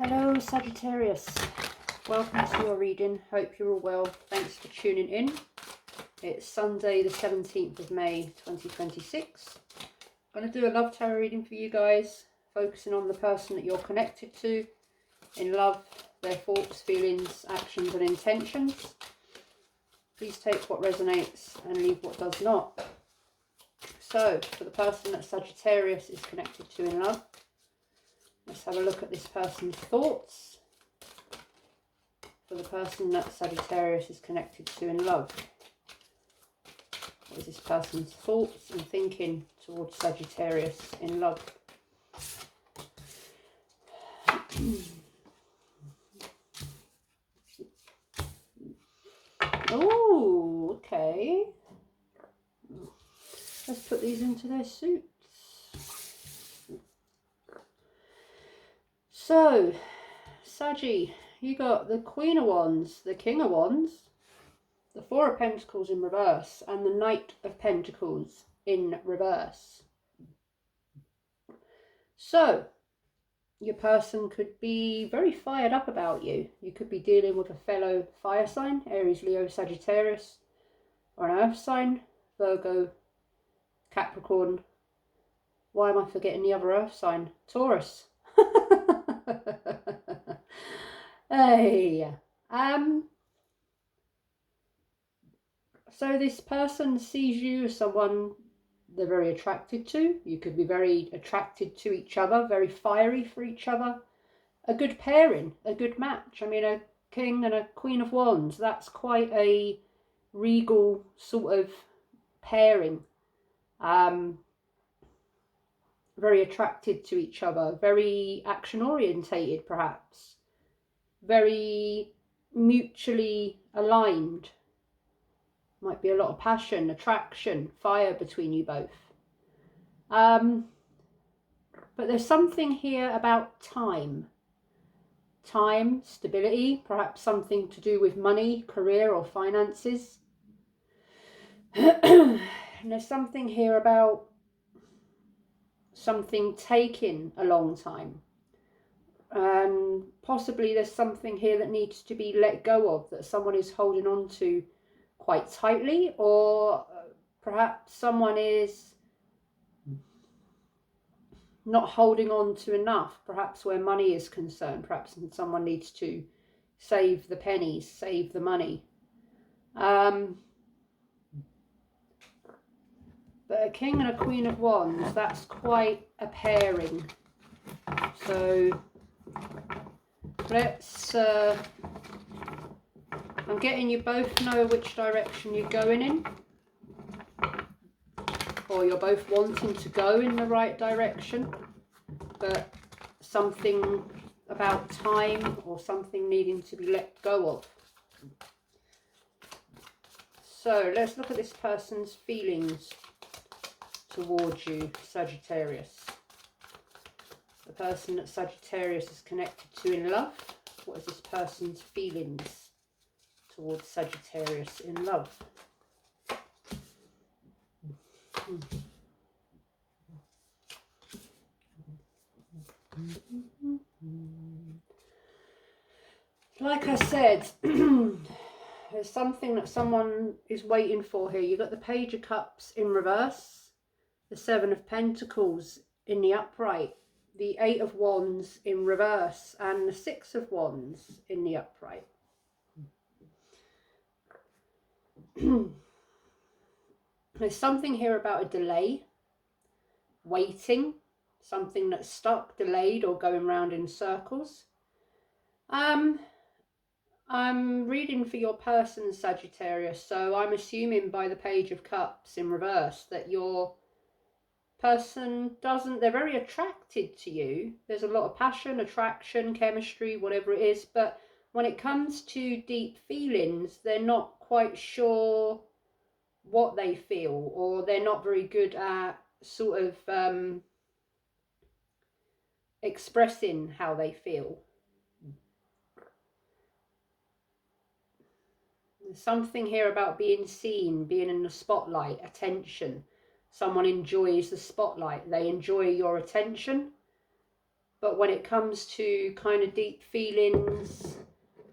Hello Sagittarius, welcome to your reading. Hope you're all well. Thanks for tuning in. It's Sunday the 17th of May 2026. I'm going to do a love tarot reading for you guys, focusing on the person that you're connected to in love, their thoughts, feelings, actions and intentions. Please take what resonates and leave what does not. So for the person that Sagittarius is connected to in love, let's have a look at this person's thoughts. For the person that Sagittarius is connected to in love, what is this person's thoughts and thinking towards Sagittarius in love? Oh, okay. Let's put these into their suits. So, Saggy, you got the Queen of Wands, the King of Wands, the Four of Pentacles in reverse, and the Knight of Pentacles in reverse. So, your person could be very fired up about you. You could be dealing with a fellow fire sign, Aries, Leo, Sagittarius, or an earth sign, Virgo, Capricorn. Why am I forgetting the other earth sign? Taurus. Hey, so this person sees you as someone they're very attracted to. You could be very attracted to each other, very fiery for each other. A good pairing, a good match. I mean, a King and a Queen of Wands, that's quite a regal sort of pairing. Very attracted to each other, very action orientated perhaps, very mutually aligned. Might be a lot of passion, attraction, fire between you both. But there's something here about time. Time, stability, perhaps something to do with money, career or finances. And there's something here about something taking a long time. And possibly there's something here that needs to be let go of, that someone is holding on to quite tightly, or perhaps someone is not holding on to enough, perhaps where money is concerned. Perhaps someone needs to save the pennies, save the money. But a King and a Queen of Wands, that's quite a pairing. So let's, I'm getting you both know which direction you're going in, or you're both wanting to go in the right direction, but something about time or something needing to be let go of. So let's look at this person's feelings towards you, Sagittarius. The person that Sagittarius is connected to in love, what is this person's feelings towards Sagittarius in love? Like I said, there's something that someone is waiting for here. You've got the Page of Cups in reverse, the Seven of Pentacles in the upright, the Eight of Wands in reverse, and the Six of Wands in the upright. There's something here about a delay, waiting, something that's stuck, delayed, or going round in circles. I'm reading for your person, Sagittarius, so I'm assuming by the Page of Cups in reverse that your person they're very attracted to you. There's a lot of passion, attraction, chemistry, whatever it is, but when it comes to deep feelings, they're not quite sure what they feel, or they're not very good at sort of expressing how they feel. There's something here about being seen, being in the spotlight, attention. Someone enjoys the spotlight, they enjoy your attention. But when it comes to kind of deep feelings,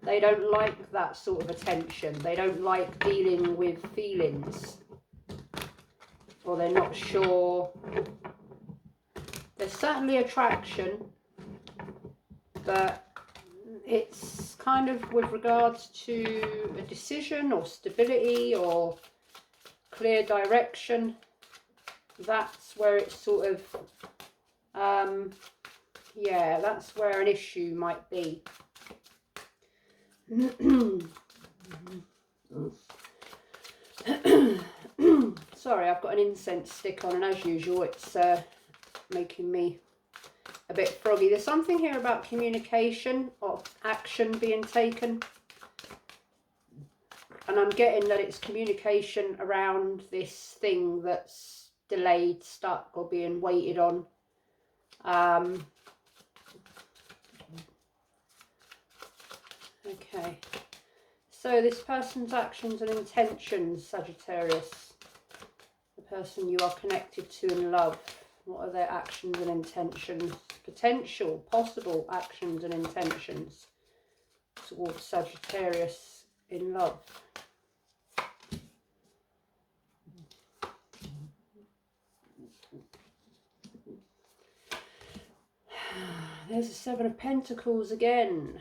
they don't like that sort of attention. They don't like dealing with feelings. Or they're not sure. There's certainly attraction, but it's kind of with regards to a decision or stability or clear direction. That's where it's sort of, yeah, that's where an issue might be. Sorry, I've got an incense stick on, and as usual it's making me a bit froggy. There's something here about communication or action being taken, and I'm getting that it's communication around this thing that's delayed, stuck, or being waited on. Okay, so this person's actions and intentions, Sagittarius, the person you are connected to in love, what are their actions and intentions, potential, possible actions and intentions towards Sagittarius in love? There's the Seven of Pentacles again.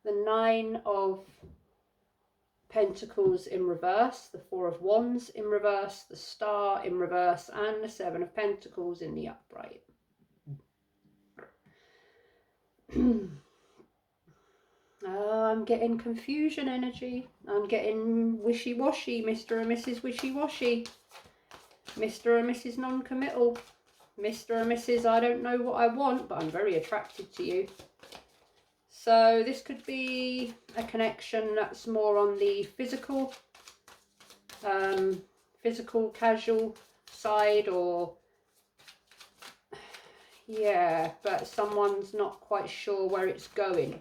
The Nine of Pentacles in reverse, the Four of Wands in reverse, the Star in reverse, and the Seven of Pentacles in the upright. I'm getting confusion energy. I'm getting wishy-washy, Mr. and Mrs. Wishy-washy, Mr. and Mrs. Non-committal, Mr. and Mrs. I don't know what I want, but I'm very attracted to you. So this could be a connection that's more on the physical, casual side, or yeah, but someone's not quite sure where it's going.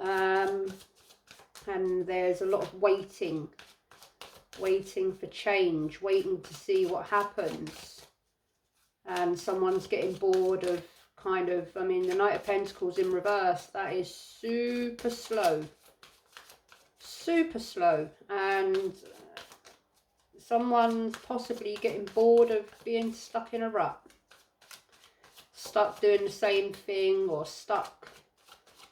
And there's a lot of waiting for change, waiting to see what happens. And someone's getting bored of kind of, I mean, the Knight of Pentacles in reverse, that is super slow, and someone's possibly getting bored of being stuck in a rut, stuck doing the same thing, or stuck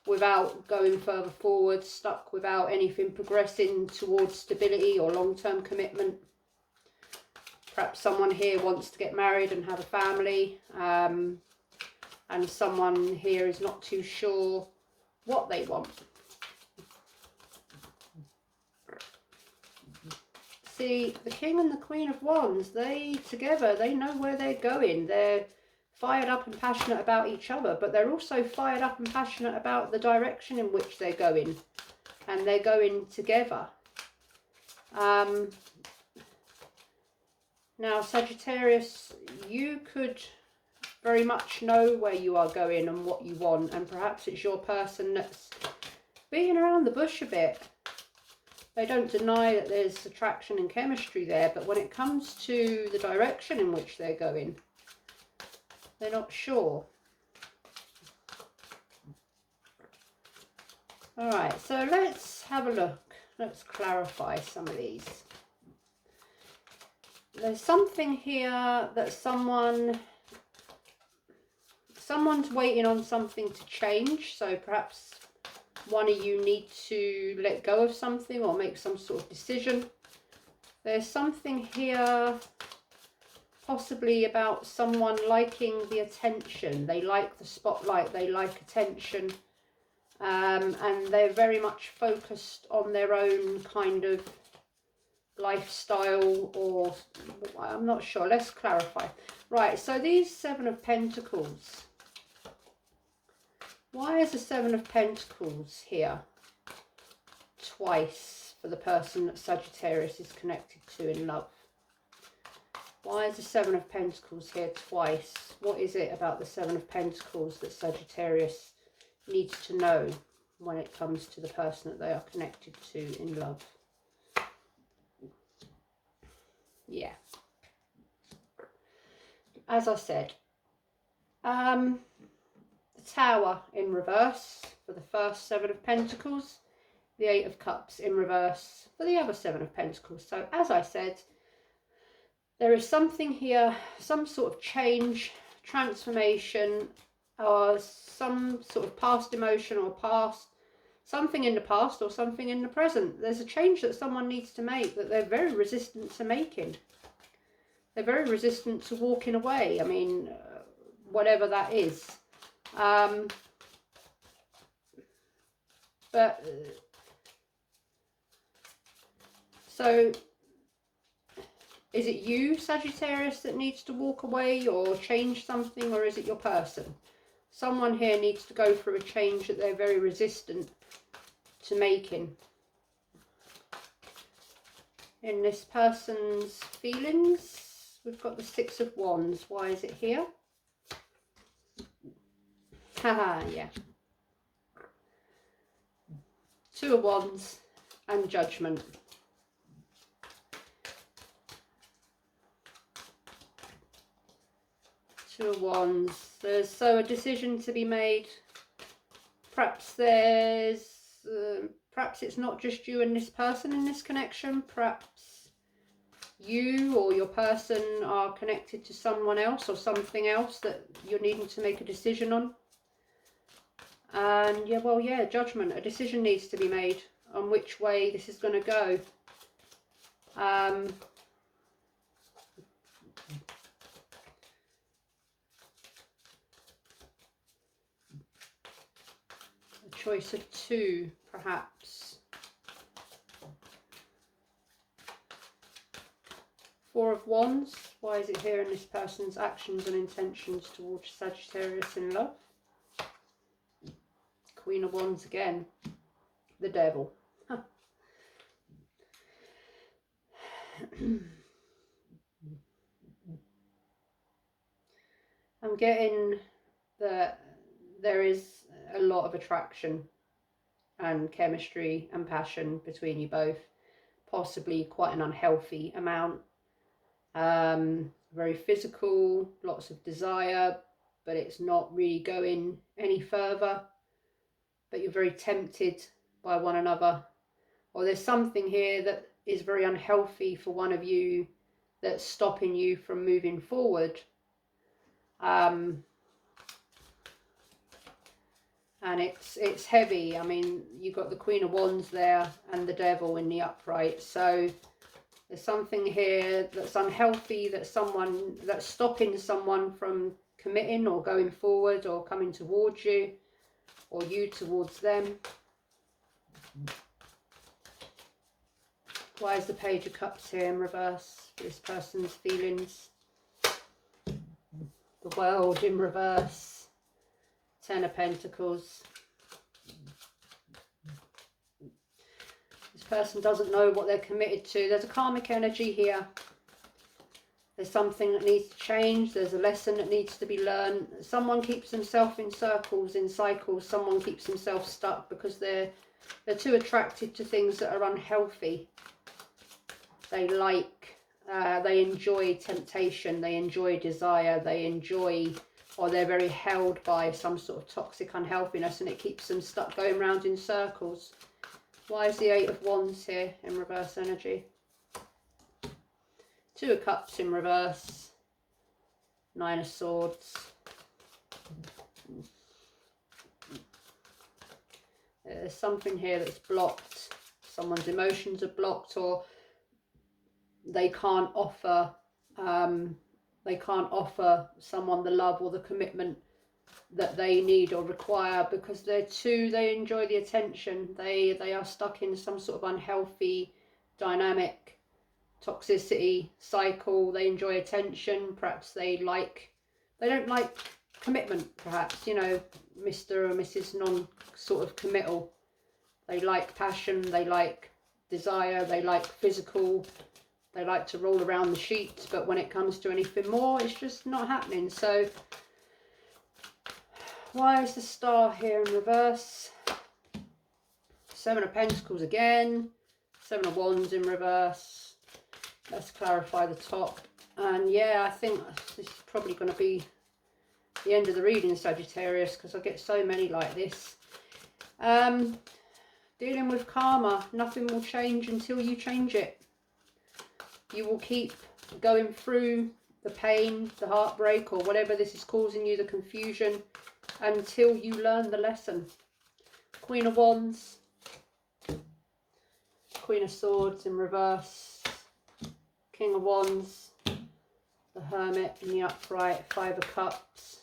without going further forward, stuck without anything progressing towards stability or long-term commitment. Perhaps someone here wants to get married and have a family, and someone here is not too sure what they want. See, the King and the Queen of Wands, they together, they know where they're going. They're fired up and passionate about each other, but they're also fired up and passionate about the direction in which they're going, and they're going together. Now, Sagittarius, you could very much know where you are going and what you want, and perhaps it's your person that's beating around the bush a bit. They don't deny that there's attraction and chemistry there, but when it comes to the direction in which they're going, they're not sure. Alright, so let's have a look. Let's clarify some of these. There's something here that someone's waiting on something to change, so perhaps one of you need to let go of something or make some sort of decision. There's something here possibly about someone liking the attention. They like the spotlight, they like attention, and they're very much focused on their own kind of lifestyle, or I'm not sure. Let's clarify. Right, so these Seven of Pentacles, why is the Seven of Pentacles here twice for the person that Sagittarius is connected to in love? Why is the Seven of Pentacles here twice? What is it about the Seven of Pentacles that Sagittarius needs to know when it comes to the person that they are connected to in love? Yeah. As I said, The Tower in reverse for the first Seven of Pentacles. The Eight of Cups in reverse for the other Seven of Pentacles. So as I said, there is something here, some sort of change, transformation, or some sort of past emotion or past, something in the past or something in the present. There's a change that someone needs to make that they're very resistant to making. They're very resistant to walking away. I mean, whatever that is. So is it you, Sagittarius, that needs to walk away or change something, or is it your person? Someone here needs to go through a change that they're very resistant to making. In this person's feelings, we've got the Six of Wands. Why is it here? Haha, yeah. Two of Wands and Judgment. Two of Wands. There's so a decision to be made. Perhaps there's perhaps it's not just you and this person in this connection. Perhaps you or your person are connected to someone else or something else that you're needing to make a decision on. And yeah, well, yeah, Judgment. A decision needs to be made on which way this is going to go. A choice of two, perhaps. Four of Wands. Why is it here in this person's actions and intentions towards Sagittarius in love? Queen of Wands again. The Devil. I'm getting that there is a lot of attraction and chemistry and passion between you both. Possibly quite an unhealthy amount. Very physical, lots of desire, but it's not really going any further. But you're very tempted by one another. Or there's something here that is very unhealthy for one of you that's stopping you from moving forward. And it's heavy. I mean, you've got the Queen of Wands there and the Devil in the upright. So there's something here that's unhealthy, that's stopping someone from committing or going forward or coming towards you, or you towards them. Why is the Page of Cups here in reverse for this person's feelings? The World in reverse. Ten of Pentacles. This person doesn't know what they're committed to. There's a karmic energy here. There's something that needs to change. There's a lesson that needs to be learned. Someone keeps themselves in circles, in cycles. Someone keeps themselves stuck because they're too attracted to things that are unhealthy. They enjoy temptation. They enjoy desire. They enjoy, or they're very held by some sort of toxic unhealthiness, and it keeps them stuck going round in circles. Why is the Eight of Wands here in reverse energy? Two of Cups in reverse. Nine of Swords. There's something here that's blocked. Someone's emotions are blocked, or they can't offer someone the love or the commitment that they need or require, because they enjoy the attention. They are stuck in some sort of unhealthy dynamic, toxicity cycle. They enjoy attention. Perhaps they don't like commitment, perhaps, you know, Mr. or Mrs. non sort of committal. They like passion, they like desire, they like physical, they like to roll around the sheets, but when it comes to anything more, it's just not happening. So why is the Star here in reverse? Seven of Pentacles again. Seven of Wands in reverse. Let's clarify the top. And yeah, I think this is probably going to be the end of the reading, Sagittarius, because I get so many like this. Dealing with karma. Nothing will change until you change it. You will keep going through the pain, the heartbreak, or whatever this is causing you, the confusion, until you learn the lesson. Queen of Wands. Queen of Swords in reverse. King of Wands. The Hermit in the upright. Five of Cups.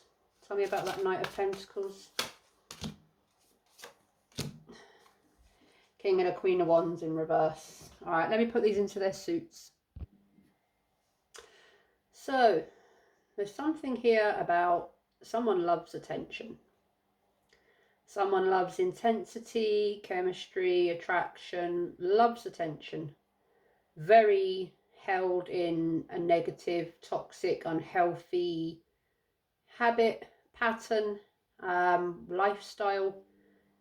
Tell me about that Knight of Pentacles. King and a Queen of Wands in reverse. Alright, let me put these into their suits. So, there's something here about someone loves attention. Someone loves intensity, chemistry, attraction, loves attention. Very held in a negative, toxic, unhealthy habit, pattern, lifestyle.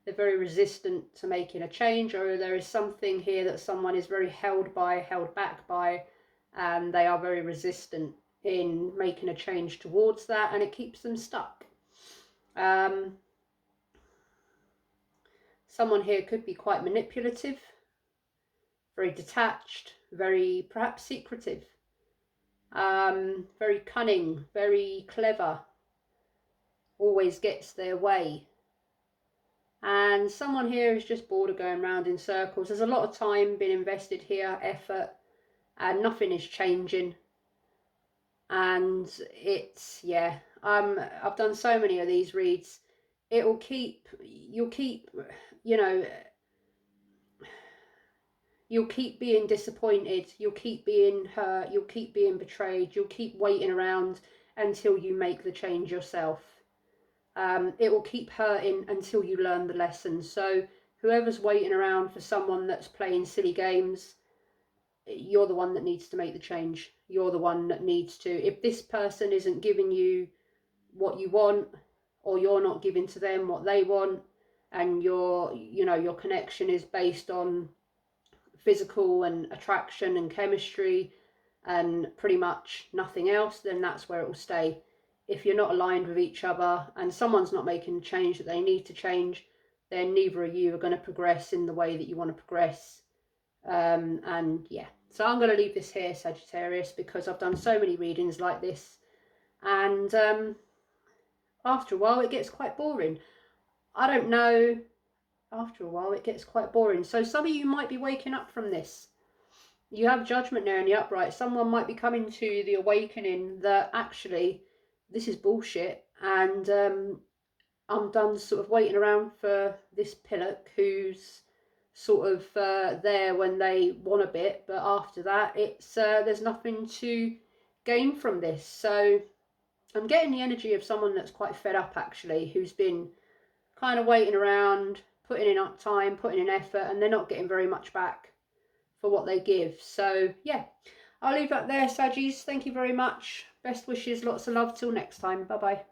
They're very resistant to making a change, or there is something here that someone is very held back by, and they are very resistant in making a change towards that, and it keeps them stuck. Someone here could be quite manipulative, very detached, very perhaps secretive, very cunning, very clever, always gets their way. And someone here is just bored of going round in circles. There's a lot of time being invested here, effort, and nothing is changing. And it's, yeah, I've done so many of these reads. You'll keep, you know, you'll keep being disappointed, you'll keep being hurt, you'll keep being betrayed, you'll keep waiting around until you make the change yourself. It will keep hurting until you learn the lesson. So whoever's waiting around for someone that's playing silly games, you're the one that needs to make the change. You're the one that needs to. If this person isn't giving you what you want, or you're not giving to them what they want, and your connection is based on physical and attraction and chemistry and pretty much nothing else, then that's where it will stay. If you're not aligned with each other and someone's not making the change that they need to change, then neither of you are going to progress in the way that you want to progress. And yeah, so I'm going to leave this here, Sagittarius, because I've done so many readings like this, and after a while it gets quite boring. I don't know, after a while it gets quite boring. So some of you might be waking up from this. You have Judgment there in the upright. Someone might be coming to the awakening that actually this is bullshit, and I'm done sort of waiting around for this pillock who's sort of there when they want a bit, but after that it's there's nothing to gain from this. So I'm getting the energy of someone that's quite fed up, actually, who's been kind of waiting around, putting in time, putting in effort, and they're not getting very much back for what they give. So yeah, I'll leave that there, Saggies. Thank you very much. Best wishes, lots of love. Till next time. Bye bye.